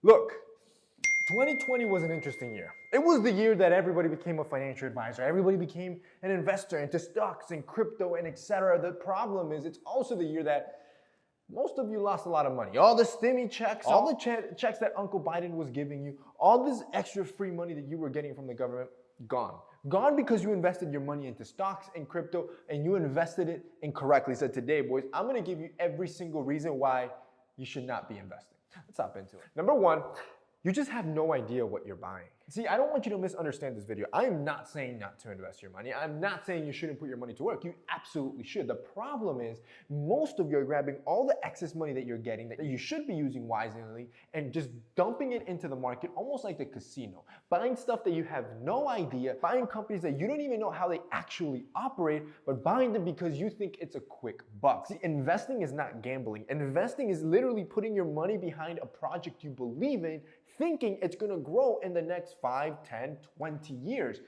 Look, 2020 was an interesting year. It was the year that everybody became a financial advisor. Everybody became an investor into stocks and crypto and etc. The problem is it's also the year that most of you lost a lot of money. All the stimmy checks, all the checks that Uncle Biden was giving you, all this extra free money that you were getting from the government, gone. Gone because you invested your money into stocks and crypto and you invested it incorrectly. So today, boys, I'm gonna give you every single reason why you should not be investing. Let's hop into it. Number one, you just have no idea what you're buying. See, I don't want you to misunderstand this video. I am not saying not to invest your money. I'm not saying you shouldn't put your money to work. You absolutely should. The problem is most of you are grabbing all the excess money that you're getting that you should be using wisely and just dumping it into the market almost like the casino. Buying stuff that you have no idea, buying companies that you don't even know how they actually operate, but buying them because you think it's a quick buck. See, investing is not gambling. Investing is literally putting your money behind a project you believe in, thinking it's gonna grow in the next 5, 10, 20 years.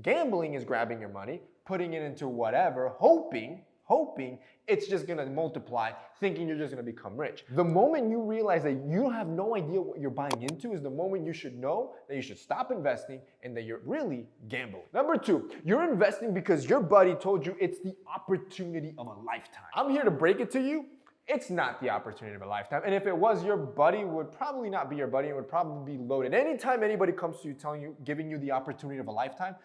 Gambling is grabbing your money, putting it into whatever, hoping it's just gonna multiply, thinking you're just gonna become rich. The moment you realize that you have no idea what you're buying into is the moment you should know that you should stop investing and that you're really gambling. Number two, you're investing because your buddy told you it's the opportunity of a lifetime. I'm here to break it to you. It's not the opportunity of a lifetime. And if it was, your buddy would probably not be your buddy. It would probably be loaded. Anytime anybody comes to you giving you the opportunity of a lifetime,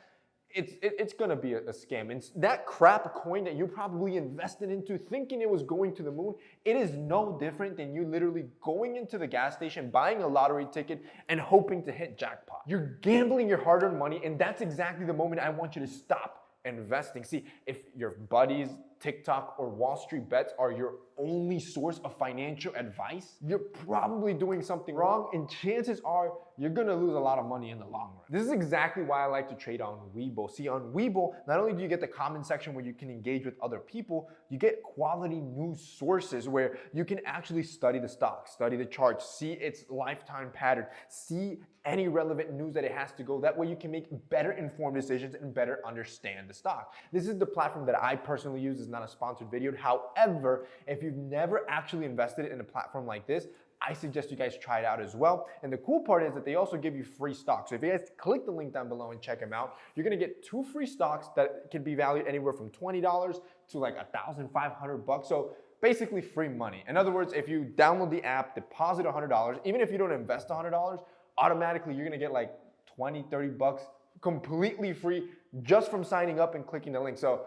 it's gonna be a scam. And that crap coin that you probably invested into thinking it was going to the moon, it is no different than you literally going into the gas station, buying a lottery ticket and hoping to hit jackpot. You're gambling your hard-earned money, and that's exactly the moment I want you to stop investing. See, if your buddies, TikTok or Wall Street bets are your only source of financial advice, you're probably doing something wrong, and chances are you're gonna lose a lot of money in the long run. This is exactly why I like to trade on Webull. See, on Webull, not only do you get the comment section where you can engage with other people, you get quality news sources where you can actually study the stock, study the charts, see its lifetime pattern, see any relevant news that it has to go. That way you can make better informed decisions and better understand the stock. This is the platform that I personally use. It's not a sponsored video. However, if you've never actually invested in a platform like this, I suggest you guys try it out as well. And the cool part is that they also give you free stocks. So if you guys click the link down below and check them out, you're gonna get 2 free stocks that can be valued anywhere from $20 to like $1,500. So basically free money. In other words, if you download the app, deposit $100, even if you don't invest $100, automatically you're gonna get like 20, 30 bucks completely free just from signing up and clicking the link. So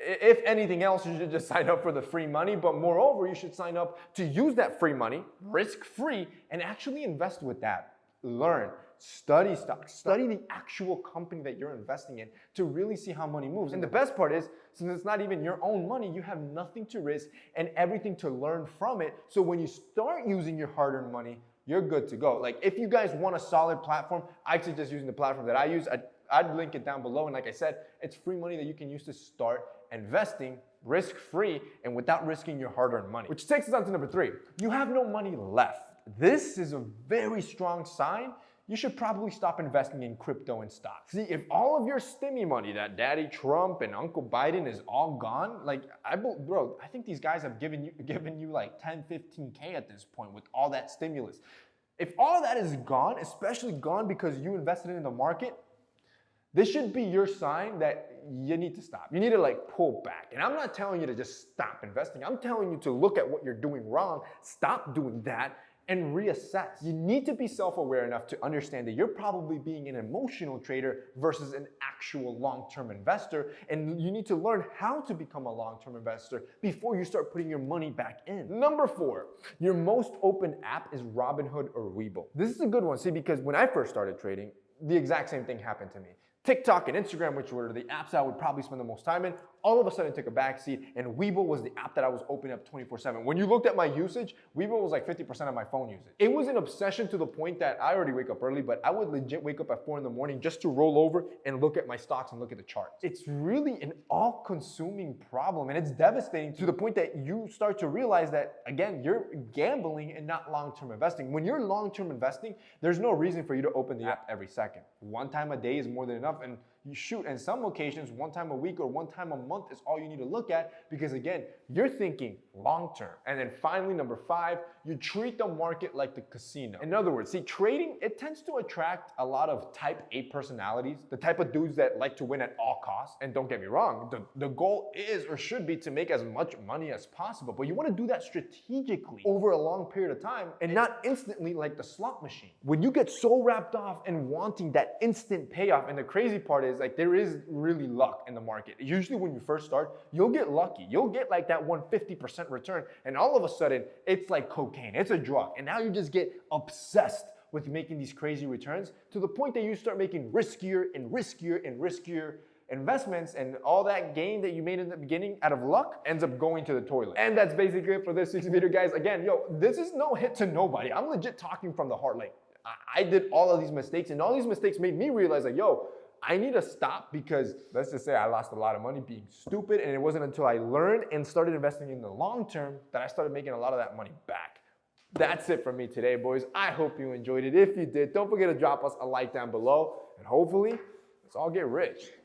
if anything else, you should just sign up for the free money, but moreover, you should sign up to use that free money, risk-free, and actually invest with that. Learn, study stocks, study the actual company that you're investing in to really see how money moves. And the best part is, since it's not even your own money, you have nothing to risk and everything to learn from it. So when you start using your hard-earned money, you're good to go. Like if you guys want a solid platform, I suggest using the platform that I use. I'd link it down below. And like I said, it's free money that you can use to start investing risk-free and without risking your hard-earned money. Which takes us on to number 3. You have no money left. This is a very strong sign. You should probably stop investing in crypto and stocks. See, if all of your stimmy money that Daddy Trump and Uncle Biden is all gone, like, I think these guys have given you like 10, 15K at this point with all that stimulus. If all that is gone, especially gone because you invested in the market, this should be your sign that you need to stop. You need to like pull back. And I'm not telling you to just stop investing. I'm telling you to look at what you're doing wrong, stop doing that, and reassess. You need to be self-aware enough to understand that you're probably being an emotional trader versus an actual long-term investor, and you need to learn how to become a long-term investor before you start putting your money back in. Number 4, your most open app is Robinhood or Webull. This is a good one, see, because when I first started trading, the exact same thing happened to me. TikTok and Instagram, which were the apps I would probably spend the most time in, all of a sudden took a backseat, and Webull was the app that I was opening up 24/7. When you looked at my usage, Webull was like 50% of my phone usage. It was an obsession to the point that I already wake up early, but I would legit wake up at 4 in the morning just to roll over and look at my stocks and look at the charts. It's really an all-consuming problem, and it's devastating to the point that you start to realize that, again, you're gambling and not long-term investing. When you're long-term investing, there's no reason for you to open the app every second. 1 time a day is more than enough, and You shoot, and some occasions, one time a week or one time a month is all you need to look at because again, you're thinking long term. And then finally, number 5, you treat the market like the casino. In other words, see, trading, it tends to attract a lot of type A personalities, the type of dudes that like to win at all costs. And don't get me wrong, the goal is or should be to make as much money as possible, but you want to do that strategically over a long period of time and not instantly like the slot machine. When you get so wrapped off in wanting that instant payoff, and the crazy part is like there is really luck in the market. Usually when you first start, you'll get lucky. You'll get like that 150% return, and all of a sudden it's like cocaine, it's a drug, and now you just get obsessed with making these crazy returns to the point that you start making riskier and riskier and riskier investments, and all that gain that you made in the beginning out of luck ends up going to the toilet. And that's basically it for this week's video, guys. Again, this is no hit to nobody. I'm legit talking from the heart. Like, I did all of these mistakes, and all these mistakes made me realize like, I need to stop because let's just say I lost a lot of money being stupid, and it wasn't until I learned and started investing in the long term that I started making a lot of that money back. That's it from me today, boys. I hope you enjoyed it. If you did, don't forget to drop us a like down below, and hopefully, let's all get rich.